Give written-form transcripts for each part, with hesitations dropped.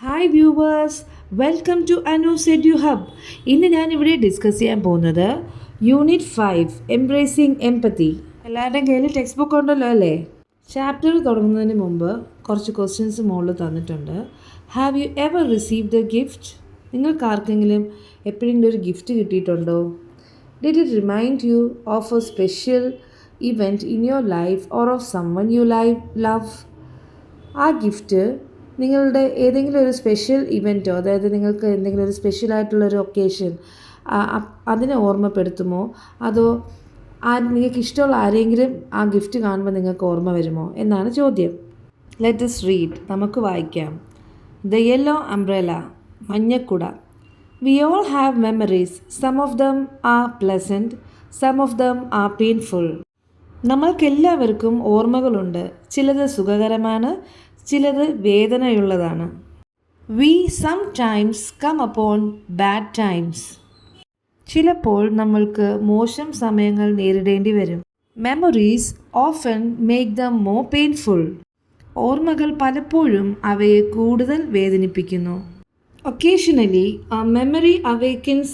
Hi viewers, welcome to Anu's edu hub. ഇന്ന് ഞാനിവിടെ discuss ചെയ്യാൻ പോകുന്നത് യൂണിറ്റ് 5 എംബ്രേസിങ് എംപത്തി. എല്ലാവരുടെയും കയ്യിൽ ടെക്സ്റ്റ് ബുക്ക് ഉണ്ടല്ലോ അല്ലേ? ചാപ്റ്റർ തുടങ്ങുന്നതിന് മുമ്പ് കുറച്ച് ക്വസ്റ്റ്യൻസ് മുകളിൽ തന്നിട്ടുണ്ട്. Have you ever received A gift? നിങ്ങൾക്ക് ആർക്കെങ്കിലും എപ്പോഴെങ്കിലും ഒരു ഗിഫ്റ്റ് കിട്ടിയിട്ടുണ്ടോ? Did it remind you of A special event in your life or of someone you love? ആ ഗിഫ്റ്റ് നിങ്ങളുടെ ഏതെങ്കിലും ഒരു സ്പെഷ്യൽ ഇവൻറ്റോ, അതായത് നിങ്ങൾക്ക് എന്തെങ്കിലും ഒരു സ്പെഷ്യലായിട്ടുള്ളൊരു ഒക്കേഷൻ അതിനെ ഓർമ്മപ്പെടുത്തുമോ, അതോ നിങ്ങൾക്ക് ഇഷ്ടമുള്ള ആരെങ്കിലും ആ ഗിഫ്റ്റ് കാണുമ്പോൾ നിങ്ങൾക്ക് ഓർമ്മ വരുമോ എന്നാണ് ചോദ്യം. Let us read. നമുക്ക് വായിക്കാം. ദ യെല്ലോ അംബ്രല, മഞ്ഞക്കുട. We all have memories. Some of them are pleasant, some of them are painful. നമ്മൾക്കെല്ലാവർക്കും ഓർമ്മകളുണ്ട്. ചിലത് സുഖകരമാണ്, ചിലത് വേദനയുള്ളതാണ്. We sometimes come upon bad times. ചിലപ്പോൾ നമ്മൾക്ക് മോശം സമയങ്ങൾ നേരിടേണ്ടി വരും. Memories often make them more painful. ഓർമ്മകൾ പലപ്പോഴും അവയെ കൂടുതൽ വേദനിപ്പിക്കുന്നു. Occasionally a memory awakens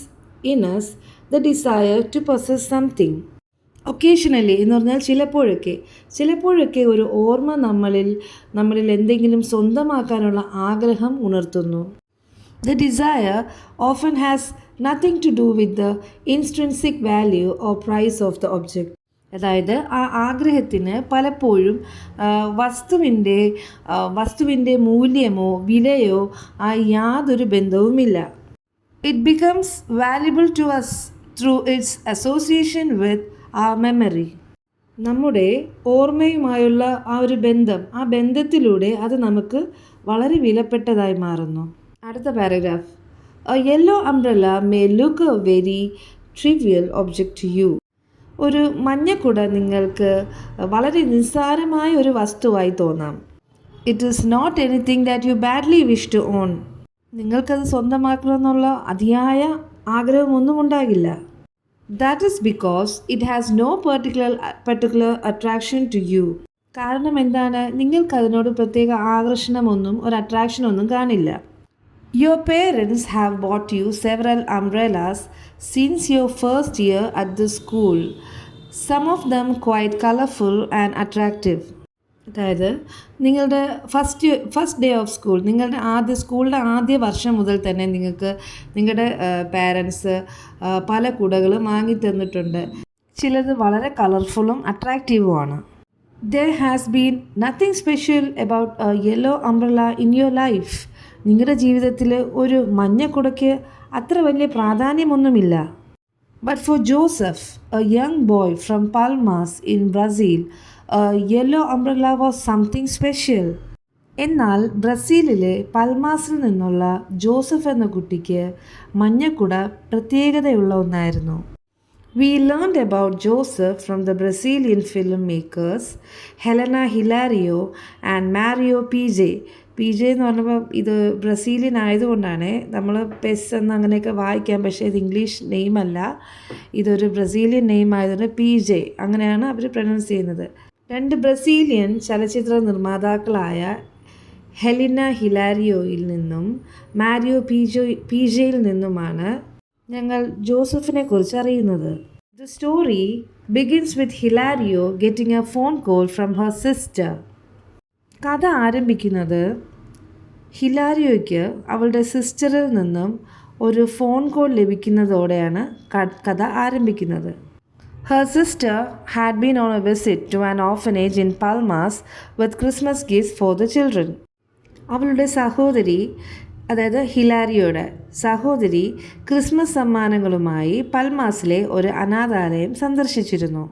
in us the desire to possess something. Occasionally എന്ന് പറഞ്ഞാൽ ചിലപ്പോഴൊക്കെ ഒരു ഓർമ്മ നമ്മളിൽ എന്തെങ്കിലും സ്വന്തമാക്കാനുള്ള ആഗ്രഹം ഉണർത്തുന്നു. The desire often has nothing to do with the intrinsic value or price of the object. അതായത് ആ ആഗ്രഹത്തിന് പലപ്പോഴും വസ്തുവിൻ്റെ മൂല്യമോ വിലയോ യാതൊരു ബന്ധവുമില്ല. It becomes valuable to us through its association with a memory. നമ്മുടെ ഓർമ്മയുമായുള്ള ആ ബന്ധത്തിലൂടെ അത് നമുക്ക് വളരെ വിലപ്പെട്ടതായി മാറുന്നു. അടുത്ത paragraph. A yellow umbrella may look a very trivial object to you. ഒരു മഞ്ഞക്കുട നിങ്ങൾക്ക് വളരെ നിസ്സാരമായ ഒരു വസ്തുവായി തോന്നാം. It is not anything that you badly wish to own. നിങ്ങൾക്കത് സ്വന്തമാക്കണമെന്നുള്ള അതിയായ ആഗ്രഹമൊന്നും ഉണ്ടാകില്ല. That is because it has no particular attraction to you. കാരണം എന്താണ്? നിങ്ങൾക്കതിനോട് പ്രത്യേക ഒരു അട്രാക്ഷനൊന്നും കാണില്ല. Your parents have bought you several umbrellas since your first year at the school. Some of them quite colorful and attractive. അതായത് നിങ്ങളുടെ first day of school, സ്കൂളിൻ്റെ ആദ്യ വർഷം മുതൽ തന്നെ നിങ്ങളുടെ പാരൻസ് പല കുടകളും വാങ്ങി തന്നിട്ടുണ്ട്. ചിലത് വളരെ കളർഫുള്ളും അട്രാക്റ്റീവുമാണ്. There has been nothing special about a yellow umbrella in your life. നിങ്ങളുടെ ജീവിതത്തിൽ ഒരു മഞ്ഞക്കുടയ്ക്ക് അത്ര വലിയ പ്രാധാന്യമൊന്നുമില്ല. But for Joseph, a young boy from Palmas in Brazil, a yellow umbrella was something special. എന്നാൽ ബ്രസീലിലെ പൽമാസിൽ നിന്നുള്ള ജോസഫ് എന്ന കുട്ടിക്ക് മഞ്ഞക്കുട പ്രത്യേകതയുള്ള ഒന്നായിരുന്നു. We learned about Joseph from the Brazilian filmmakers Helena Hilario and Mario PJ. PJ എന്ന് പറഞ്ഞപ്പോൾ ഇത് ബ്രസീലിയൻ ആയതുകൊണ്ടാണ് നമ്മൾ പെസ് എന്ന് അങ്ങനെയൊക്കെ വായിക്കാം, പക്ഷേ ഇത് ഇംഗ്ലീഷ് നെയിമല്ല, ഇതൊരു ബ്രസീലിയൻ നെയിം ആയതുകൊണ്ട് PJ അങ്ങനെയാണ് അവർ പ്രൊനൗൺസ് ചെയ്യുന്നത്. 2 ബ്രസീലിയൻ ചലച്ചിത്ര നിർമ്മാതാക്കളായ ഹെലിന ഹിലാരിയോയിൽ നിന്നും മാരിയോ PJയിൽ നിന്നുമാണ് ഞങ്ങൾ ജോസഫിനെ കുറിച്ച് അറിയുന്നത്. The story begins with ഹിലാരിയോ getting A phone call from her sister. കഥ ആരംഭിക്കുന്നത് ഹിലാരിയോയ്ക്ക് അവളുടെ സിസ്റ്ററിൽ നിന്നും ഒരു ഫോൺ കോൾ ലഭിക്കുന്നതോടെയാണ് കഥ ആരംഭിക്കുന്നത്. Her sister had been on a visit to an orphanage in Palmas with Christmas gifts for the children. അവളുടെ സഹോദരി, അതായത് ഹിലാരിയോയുടെ സഹോദരി, ക്രിസ്മസ് സമ്മാനങ്ങളുമായി പൽമാസിലെ ഒരു അനാഥാലയം സന്ദർശിച്ചിരുന്നു.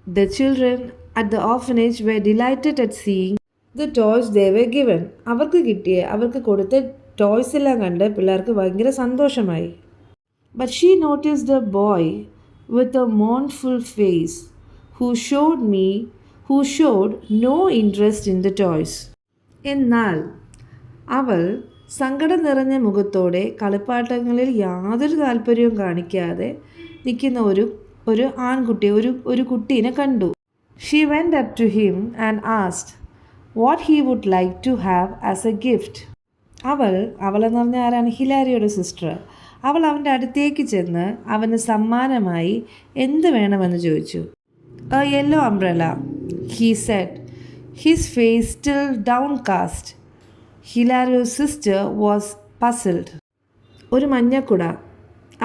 The children at the orphanage were delighted at seeing the toys they were given. അവർക്ക് കൊടുത്ത toys എല്ലാം കണ്ട് പിള്ളേർക്ക് ഭയങ്കര സന്തോഷമായി. But she noticed a boy with a mournful face who showed no interest in the toys. എന്നാൽ അവൾ സങ്കടം നിറഞ്ഞ മുഖത്തോടെ കളിപ്പാട്ടങ്ങളിൽ യാതൊരു താല്പര്യവും കാണിക്കാതെ നിൽക്കുന്ന ഒരു ആൺകുട്ടിയെ, ഒരു കുട്ടീനെ കണ്ടു. She went up to him and asked what he would like to have as a gift. അവളെന്ന് പറഞ്ഞാൽ ആരാണ്? ഹിലാരിയുടെ സിസ്റ്റർ. അവൾ അവൻ്റെ അടുത്തേക്ക് ചെന്ന് അവന് സമ്മാനമായി എന്ത് വേണമെന്ന് ചോദിച്ചു. A yellow umbrella, he said, his face still downcast. Hilario's sister was puzzled. ഒരു മഞ്ഞക്കുട,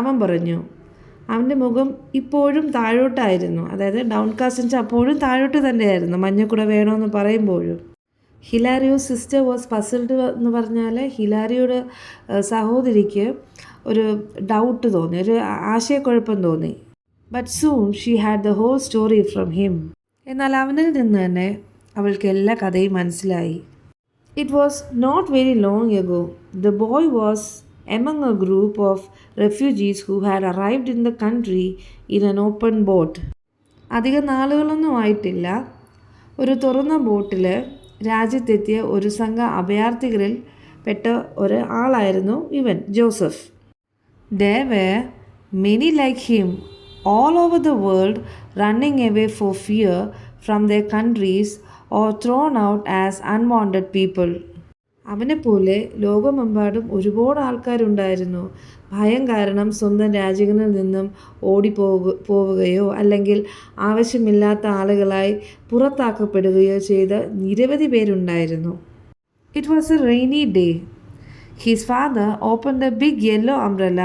അവൻ പറഞ്ഞു. അവൻ്റെ മുഖം ഇപ്പോഴും താഴോട്ടായിരുന്നു, അതായത് ഡൗൺകാസ്റ്റ് വെച്ചാൽ അപ്പോഴും താഴോട്ട് തന്നെയായിരുന്നു മഞ്ഞക്കുട വേണമെന്ന് പറയുമ്പോഴും. ഹിലാരിയോസ് സിസ്റ്റർ വാസ് പസിൽഡ് എന്ന് പറഞ്ഞാൽ ഹിലാരിയുടെ സഹോദരിക്ക് ഒരു ഡൗട്ട് തോന്നി, ഒരു ആശയക്കുഴപ്പം തോന്നി. But soon she had the whole story from him. എന്നാൽ അവനിൽ നിന്ന് തന്നെ അവൾക്ക് എല്ലാ കഥയും മനസ്സിലായി. It was not very long ago the boy was among a group of refugees who had arrived in the country in an open boat. അധിക നാളുകളൊന്നും ആയിട്ടില്ല, ഒരു തുറന്ന ബോട്ടിൽ രാജ്യത്തെത്തിയ ഒരു സംഘം അഭയാർത്ഥികളിൽ പെട്ട ഒരു ആളായിരുന്നു ഇവൻ, Joseph. There were many like him all over the world running away for fear from their countries or thrown out as unwanted people. അവനെപ്പോലെ ലോകമെമ്പാടും ഒരുപാട് ആൾക്കാരുണ്ടായിരുന്നു, ഭയം കാരണം സ്വന്തം രാജ്യങ്ങളിൽ നിന്നും പോവുകയോ അല്ലെങ്കിൽ ആവശ്യമില്ലാത്ത ആളുകളായി പുറത്താക്കപ്പെടുകയോ ചെയ്ത നിരവധി പേരുണ്ടായിരുന്നു. It was a rainy day. His father opened a big yellow umbrella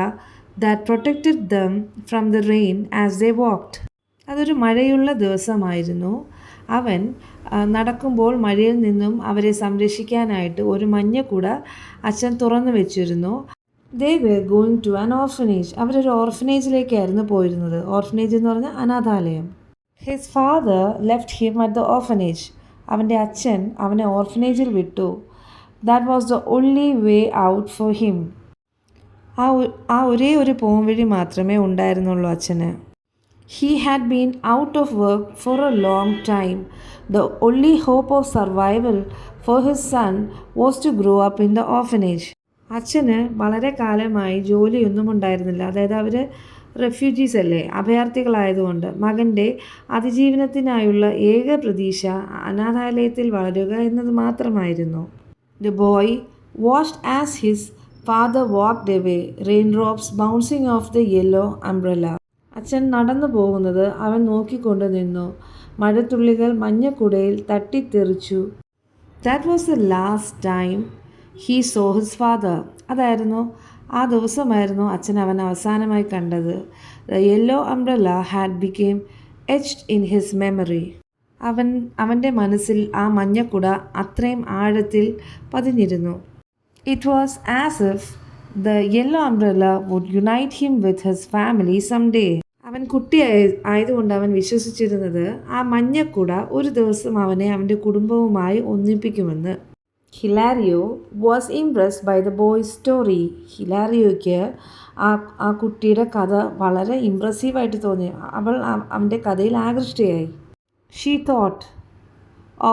that protected them from the rain as they walked. അതൊരു മഴയുള്ള ദിവസമായിരുന്നു. അവൻ നടക്കുമ്പോൾ മഴയിൽ നിന്നും അവരെ സംരക്ഷിക്കാനായിട്ട് ഒരു മഞ്ഞക്കുട അച്ഛൻ തുറന്നു വെച്ചിരുന്നു. They were going to an orphanage. അവരൊരു ഓർഫനേജിലേക്കായിരുന്നു പോയിരുന്നത്. ഓർഫനേജ് എന്ന് പറഞ്ഞാൽ അനാഥാലയം. His father left him at the orphanage. അവൻ്റെ അച്ഛൻ അവനെ ഓർഫനേജിൽ വിട്ടു. That was the only way out for him. ആ ഒരേ ഒരു പോംവഴി മാത്രമേ ഉണ്ടായിരുന്നുള്ളൂ അച്ഛന്. He had been out of work for a long time. The only hope of survival for his son was to grow up in the orphanage. അച്ഛന് വളരെ കാലമായി ജോലിയൊന്നും ഉണ്ടായിരുന്നില്ല, അതായത് അവർ റെഫ്യൂജീസ് അല്ലേ, അഭയാർത്ഥികളായതുകൊണ്ട് മകൻ്റെ അതിജീവനത്തിനായുള്ള ഏക പ്രതീക്ഷ അനാഥാലയത്തിൽ വളരുക എന്നത് മാത്രമായിരുന്നു. The boy watched as his father walked away, raindrops bouncing off the yellow umbrella. അച്ഛൻ നടന്നു പോകുന്നത് അവൻ നോക്കിക്കൊണ്ട് നിന്നു. മഴത്തുള്ളികൾ മഞ്ഞക്കുടയിൽ തട്ടിത്തെറിച്ചു. That was the last time he saw his father. അതായിരുന്നു, ആ ദിവസമായിരുന്നു അച്ഛൻ അവൻ അവസാനമായി കണ്ടത്. The yellow umbrella had become etched in his memory. അവൻ്റെ മനസ്സിൽ ആ മഞ്ഞക്കുട അത്രയും ആഴത്തിൽ പതിഞ്ഞിരുന്നു. It was as if the yellow umbrella would unite him with his family some day. അവൻ ആയതുകൊണ്ട് അവൻ വിശ്വസിച്ചിരുന്നത് ആ മഞ്ഞക്കുട ഒരു ദിവസം അവനെ അവൻ്റെ കുടുംബവുമായി ഒന്നിപ്പിക്കുമെന്ന്. Hilario was impressed by the boy's story. ഹിലാരിയോയ്ക്ക് ആ കുട്ടിയുടെ കഥ വളരെ ഇംപ്രസീവായിട്ട് തോന്നി. അവൾ അവൻ്റെ കഥയിൽ ആകൃഷ്ടയായി. She thought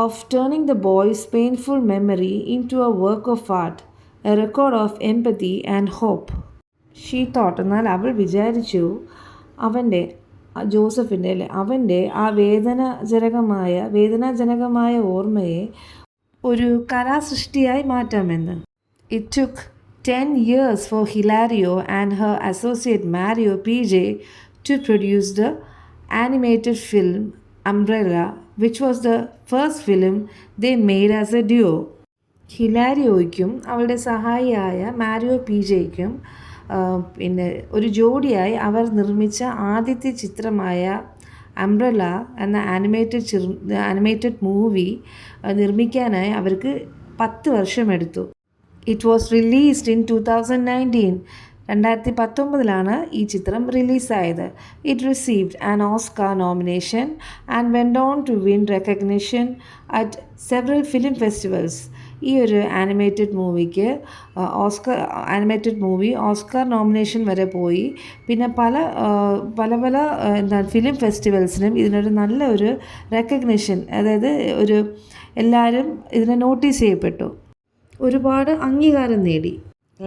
of turning the boy's painful memory into a work of art, a record of empathy and hope. She thought എന്നാൽ അവൾ വിചാരിച്ചു, ജോസഫിൻ്റെ അവൻ്റെ ആ വേദനാജനകമായ ഓർമ്മയെ ഒരു കലാസൃഷ്ടിയായി മാറ്റാമെന്ന്. It took 10 years for Hilario and her associate Mario PJ to produce the animated film Umbrella, which was the first film they made as a duo. ഹിലാരിയോയ്ക്കും അവളുടെ സഹായിയായ മാരിയോ പി ജെയ്ക്കും പിന്നെ ഒരു ജോഡിയായി അവർ നിർമ്മിച്ച ആദ്യത്തെ ചിത്രമായ അംബ്രല എന്ന ആനിമേറ്റഡ് മൂവി നിർമ്മിക്കാനായി അവർക്ക് 10 വർഷമെടുത്തു. It was released in 2019. 2019 ഈ ചിത്രം റിലീസായത്. It received an Oscar nomination and went on to win recognition at several film festivals. ഈ ഒരു ആനിമേറ്റഡ് മൂവി ഓസ്കാർ നോമിനേഷൻ വരെ പോയി. പിന്നെ പല ഫിലിം ഫെസ്റ്റിവൽസിനും ഇതിനൊരു നല്ല ഒരു റെക്കഗ്നിഷൻ, അതായത് എല്ലാവരും ഇതിനെ നോട്ടീസ് ചെയ്യപ്പെട്ടു, ഒരുപാട് അംഗീകാരം നേടി.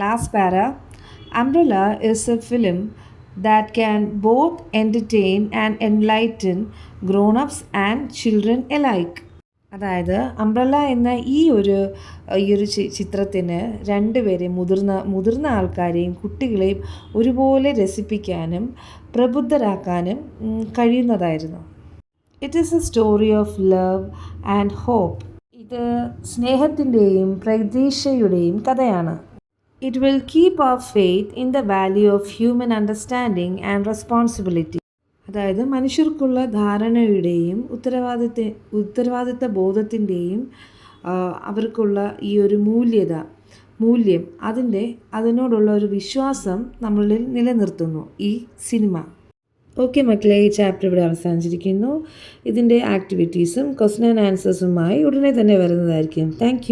ലാസ്റ്റ് പാര. Umbrella is a film that can both entertain and enlighten grown-ups and children alike. അതായത് അംബ്രല്ല എന്ന ഈ ഒരു ചിത്രത്തിന് രണ്ടുപേരെയും മുതിർന്ന ആൾക്കാരെയും കുട്ടികളെയും ഒരുപോലെ രസിപ്പിക്കാനും പ്രബുദ്ധരാക്കാനും കഴിയുന്നതായിരുന്നു. It is a story of love and hope. ഇത് സ്നേഹത്തിൻ്റെയും പ്രതീക്ഷയുടെയും കഥയാണ്. It will keep our faith in the value of human understanding and responsibility. അതായത് മനുഷ്യർക്കുള്ള ധാരണയുടെയും ഉത്തരവാദിത്ത ബോധത്തിൻ്റെയും അവർക്കുള്ള ഈ ഒരു മൂല്യം അതിനോടുള്ള ഒരു വിശ്വാസം നമ്മളിൽ നിലനിർത്തുന്നു ഈ സിനിമ. ഓക്കെ മക്കളെ, ഈ ചാപ്റ്റർ ഇവിടെ അവസാനിച്ചിരിക്കുന്നു. ഇതിൻ്റെ ആക്ടിവിറ്റീസും ക്വസ്റ്റ്യൻ ആൻഡ് ആൻസേഴ്സുമായി ഉടനെ തന്നെ വരുന്നതായിരിക്കും. താങ്ക്